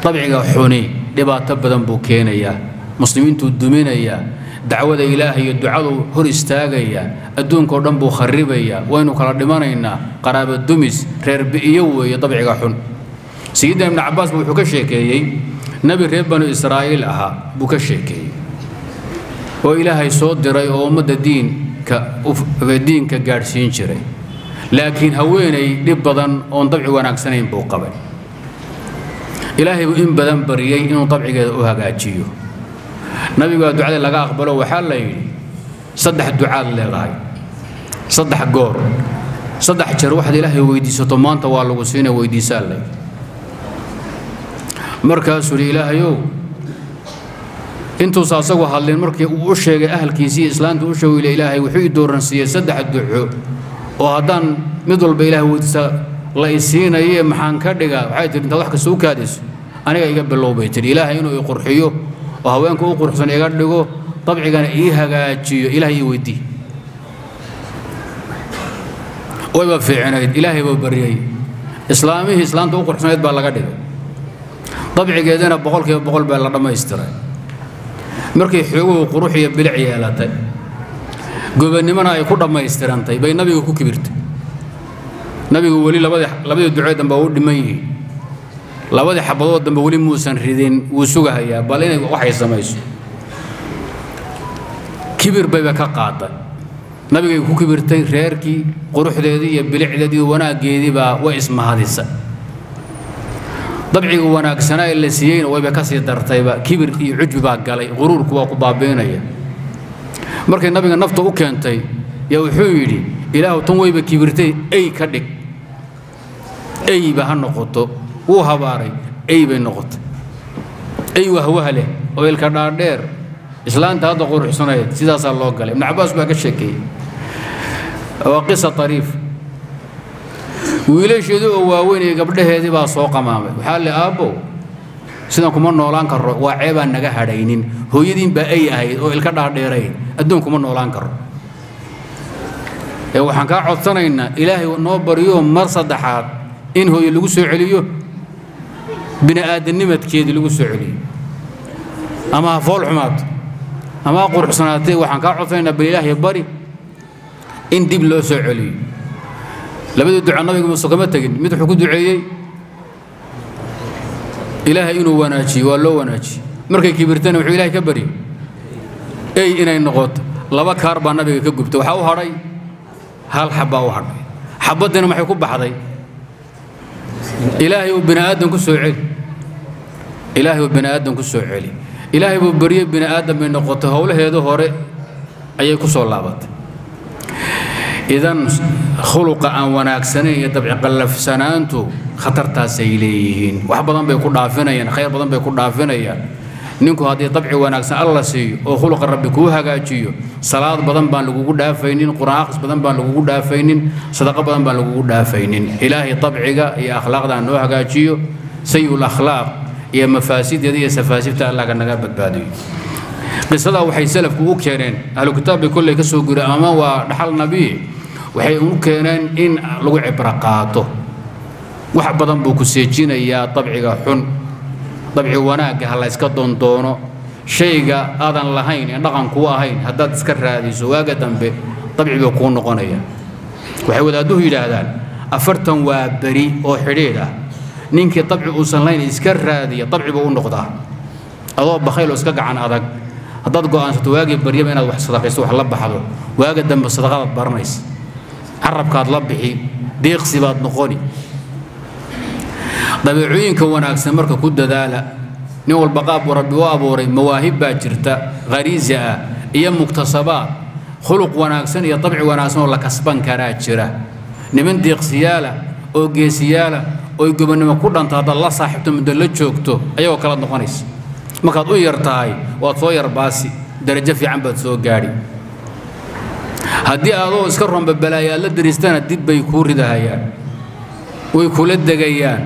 طبعا حوني دبات بدن بوكينيا مسلمين تدمينيا دعوة إلهي الدعاء هر استاغيا الدون كردن بو خربيا وينو كلا دمانينا قرابة دمس رير بيوي طبعا حون سيدنا ابن عباس بو كشيكيي نبي ريب بنو إسرائيل أها بو كشيكيي وإلهي صوت دراي أمد الدين كدين كجارسين شري لكن هويني لبضن أون طبعا وناكسنين بو قبل إلهي إن بدن بريي إنه طبعا وهاجاتيو نبي قال دعاء لقى أقبله وحال لي صدح الدعاء اللي غاي صدح الجور صدح شر واحد إلهي ويدي ستمان طوال وسينه ويدي سالي مركز الإلهي يو انتو صاصوا هالين مركز وشيء أهل كيسي إسلام توشوا إلى إلهي وحيد دورنسية صدح الدعاء وهذان مدل بإله ويدي الله يسينا إيه محان كردقا وحيد انت ضحك سوق هادس أنا يقبل الله بيت الإلهي إنه يقرحيه وهوانك أقرحسن يقردقو طبعا كان إيها قاتشيو إلهي ويدي ويبقى في عنايد إلهي وبريي إسلامي إسلام أقرحسن يدبع لقردقو طبعا كيدنا بقول بالله ما يسترى مركي حقوق وقروحي بلعي علاتي قبل نمنا يكون ما يسترانتي بين نبي وكو كبرت نبي ولي لبدي الدعاء دم بقول دميه لبدي حبضات دم بقول موسى ريدين وسوقها يا بالين وحي سمايس كبر بيبقى كقاطع نبي وكو كبرتي ريركي قروح ذي بلع ذي وانا جيدي با واسم هذه السنة طبعي وانا سنة اللي سيين ويبقى كسي درتيبا كبر عجب باقالي غرور كوا قبابينيا مركي النبي النفط وكانتي يا وحيدي إله تنوي بكبرتي أي كدك أي بهالنقطة وهباري أي بالنقط أي وهو له ويلكرر دير إسلام هذا قرح حسنية سيدا صار الله قال ابن عباس بقى الشكي وقصة طريف ويليش يدو وين قبل هذه بقى سوق أمامه وحال أبو سيدا كمان نولان كر وعيبا نجا هدينين هو يدين بأي أهيد ويلكرر ديرين أدون كمان نولان كر waxaan ka codsanaynaa ilaahay uu noo bariyo marsadxaad in hooyo lagu soo celiyo bini aadanimadkeedii lagu soo celiyo ama fool xumaad ama qurxsanaatay waxaan ka codsanaynaa ilaahay bari in dib loo soo celiyo labada duca nabiga muuse kama tagin mid wuxuu ku duceeyay ilaahay inuu wanaajiyo waa loo wanaajiyo markay kibirtana wuxuu ilaahay ka bari ay inay noqoto laba kaar baa nabiga ka gubtay waxa uu haray هل حبة واحد حبتنا ما حيكون بحضي إلهي وبني آدم كسوعي إلهي وبني آدم كسوعي إلهي وبريه بني آدم من نقطة هوله هذا هوري أي كسول لابد إذن خلق أن وناكسني يتبع قلف سنانتو خطر تاسيليهن وحبضا بيكون دافنيا خير بضا بيكون دافنيا نينكو هذه طبعي وناكسن الله سي وخلق ربي كوها قاجيو صلاة بدن بان لغو دافينين قرآن أخص بدن بان لغو دافينين صدقة بدن بان لغو دافينين إلهي طبعيقا يا أخلاق دان نوها قاجيو سيء الأخلاق يا مفاسد يدي سفاسد الله كان نقابت بادي قصة وحي سلف كوكيرين أهل الكتاب بكل كسو قرآما ونحل نبي وحي كوكيرين إن لغو عبرقاته وحب بدن بوكو سيجين يا طبعيقا حن طبعي وناك هلا اسكدون دونو شيء آذان لهين نقن كوا هين هداد سكر هذه سواقة دنبه طبعي بيكون نقنية وحيود أدوه إلى هذا أفرتن وبري أو حريرة نينك طبعي أوصل لين سكر هذه طبعي بيكون نقطة أضرب بخيل وسكج عن هذاك هداد قان ستواجب بري بين الواحد صدق يسوح الله بحضر واجد دم الصدقات برنيس عرب كاد لبحي ديق سبات نقوني طبيعيين كوناك سمرك كود دالة نول بقاب وربي وابوري مواهب باجرتا غريزة إيا مكتسبات خلق وناكسن يا طبع وناكسن ولا كسبان كراجرة نمن ديق سيالة أو جي سيالة أو يقبل نما كل أنت هذا الله صاحبته من دلت شوكته أيوة كلام نقنيس ما كان طوير تاي وطوير باسي درجة في عم بتسوق جاري هدي أضو اسكرهم ببلايا لا دريستان الدب بيكور ده هيا ويكول الدجيان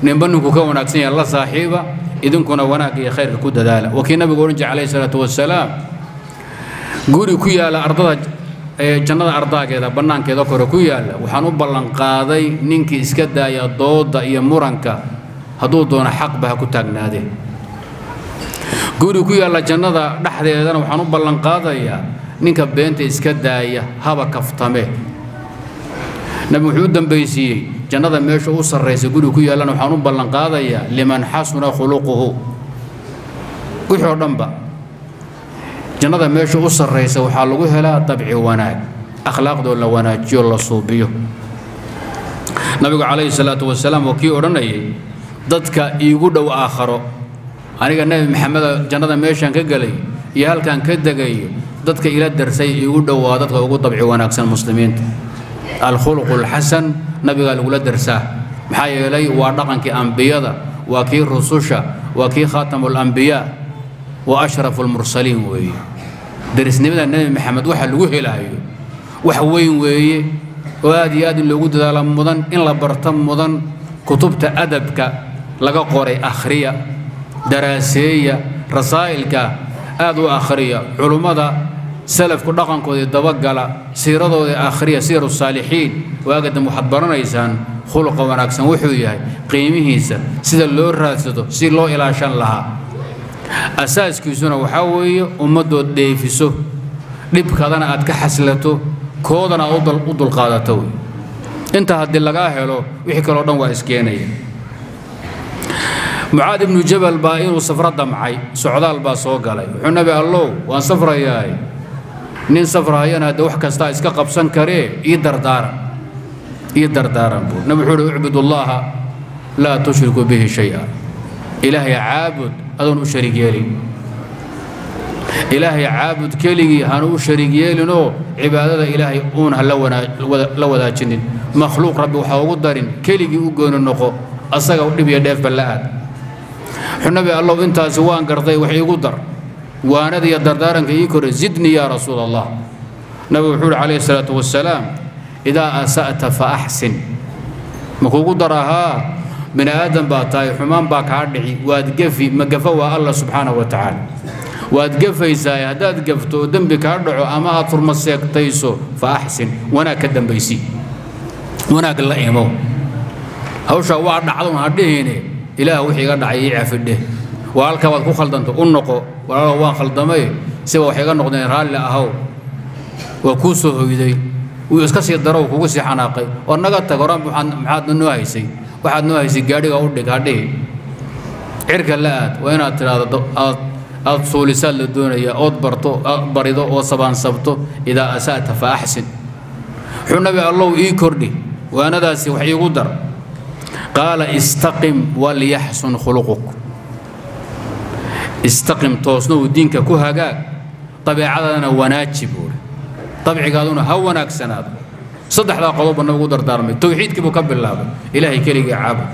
نبنو كوناكسن الله صاحبه إذن كنا وناك يا خير كود دالة وكنا بيقولون عليه الصلاة والسلام قولي كويا على أرض جنة أرضا كذا بنان كذا كورا كويا وحنو بلن قاضي نينك إسكدا يا ضوض يا مورنكا hadduu doono xaq baa ku taagnaadeen guri ku yaalla jannada dhexdeedana waxaan u ballan qaadayaa ninka beenta iska daaya haba kaftame nabi wuxuu dambaysiiyey jannada meesha u sarreysa guri ku yaallana waxaan u ballan qaadayaa liman xasuna khuluquhu wixii oo dhanba jannada meesha u sarreysa waxaa lagu helaa dabci wanaag akhlaaqdoo la wanaajiyo la suubiyo nabigu calayhi salaatu wasalaam waa kii odhanayay dadka iigu dhow aakharo aniga nabi maxamed jannada meeshaan ka galay iyo halkaan ka degayo dadka ila darsay iigu dhow waa dadka ugu dabci wanaagsan muslimiinta alkhuluqu alxasan nabigaa lagula darsaa maxaa yeelay waa dhaqankii ambiyada waa kii rususha waa kii khaatamu alambiyaa wa ashrafu almursaliin weeye darisnimada nabi maxamed waxa lagu helayo wax weyn weeye oo aad iyo aad in loogu dadaalo mudan in la barto mudan kutubta adabka laga qoray akhriya daraaseeya rasaa'ilka aad u akhriya culummada salafku dhaqankooda dabagala siiradooda akhriya siiru saalixiin waagadam waxaad baranaysaan khuluqa wanaagsan wuxuu yahay qiimihiisa sida loo raadsado si loo ilaashan lahaa asaaskiisuna waxaa weeye ummaddood dheefiso dhibkadana aad ka xaslato koodana aad u dulqaadato inta haddii lagaa helo wixii kaloo dhan waa iskeenaya mucaad ibnu jabal baa inuu safro damcay socdaal baa soo galay wuxuu nabi allow waan safrayaay nin safrahayana hadda wax kastaa iska qabsan karee ii dardaaran buu nabi wuxuu uhi ucbudullaaha laa tushriku bihi shay-a ilaahay caabud adoon u shariig yeelin ilaahay caabud keligii hanu u shariig yeelinoo cibaadada ilaahay uun ha la wadaajinin makhluuq rabbi waxaa ugu darin keligii u gooni noqo asaga u dhib iyo dheefba la aad wuxuu nabi allow intaasi waan gartay wax iigu dar waanada iyo dardaaranka ii kore zidni yaa rasuul allah nabigu wuxuu uhi calayhi salaatu wasalaam idaa asa'ta fa axsin ma kuugu darahaa bini aadan baa tahay xumaan baa kaa dhici waad gefi ma gafa waa allah subxaanahu wa tacaala waad gafaysaa haddaad gafto oo dembi kaa dhaco ama aad furma seegtayso fa axsin wanaag ka dambaysi wanaag la imo hawshaa waa dhacdo ha dhihine ilaah wixii iga dhacay ii cafidhe waa halkaa waad ku khaldanta u noqo walaalow waan khaldamay siba wax iga noqdeen raalli ahow waa kuu soo hoyday wuu iska sii darow kugu sii xanaaqay oo naga tag horaan maxaad noo haysay waxaad noo haysay gaadhiga u dhig hadhihi cirka la aad waa inaad tidhaahdo aad suulisaad la doonaya ood barto aad barido oo sabaansabto idaa asa'ta fa axsin wuxuu nabi allow ii kordhi waanadaasi wax iigu dar qaala istaqim walyaxsun khuluquk istaqim toosna uu diinka ku hagaag dabeecadana wanaaji buuri dabcigaaduna ha wanaagsanaado saddexdaa qodobba nabigu dardaarmay tawxiidkii buu ka bilaabay ilaahay keligii caabud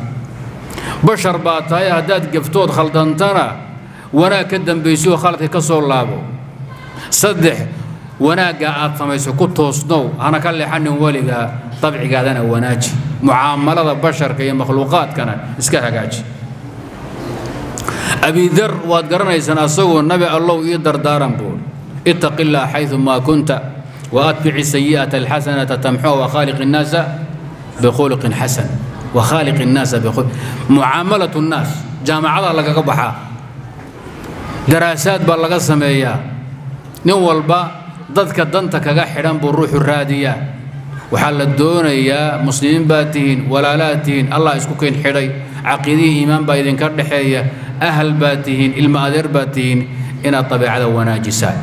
bashar baa tahay haddaad gaftood khaldantana wanaag ka dambaysioo khaladka ka soo laabo saddex wanaagga aad samayso ku toosnow hana ka leexanin weligaa dabcigaadana wanaaji mucaamalada basharka iyo makhluuqaadkana iska hagaaji abidar waad garanaysaan asagoo nabi allow ii dardaaran buuri ittaqi illaah xaydu maa kunta وأتبع السيئة الحسنة تمحوها وخالق الناس بخلق حسن وخالق الناس بخلق معاملة الناس جامعة لك قبحة دراسات بلغ السمية نول با ضدك دنتك حرام بالروح الرادية وحال الدون يا مسلمين باتين ولا لاتين الله يسكوكين حري عقيدي إيمان بايدين كردحية أهل باتين المآذر باتين إن الطبيعة وناجسات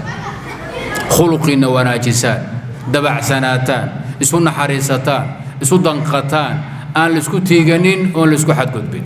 خلقنا وناجسان دبع سناتان اسو نحريستان اسو دنقتان ان لسكو تيغنين اون لسكو حد قدبين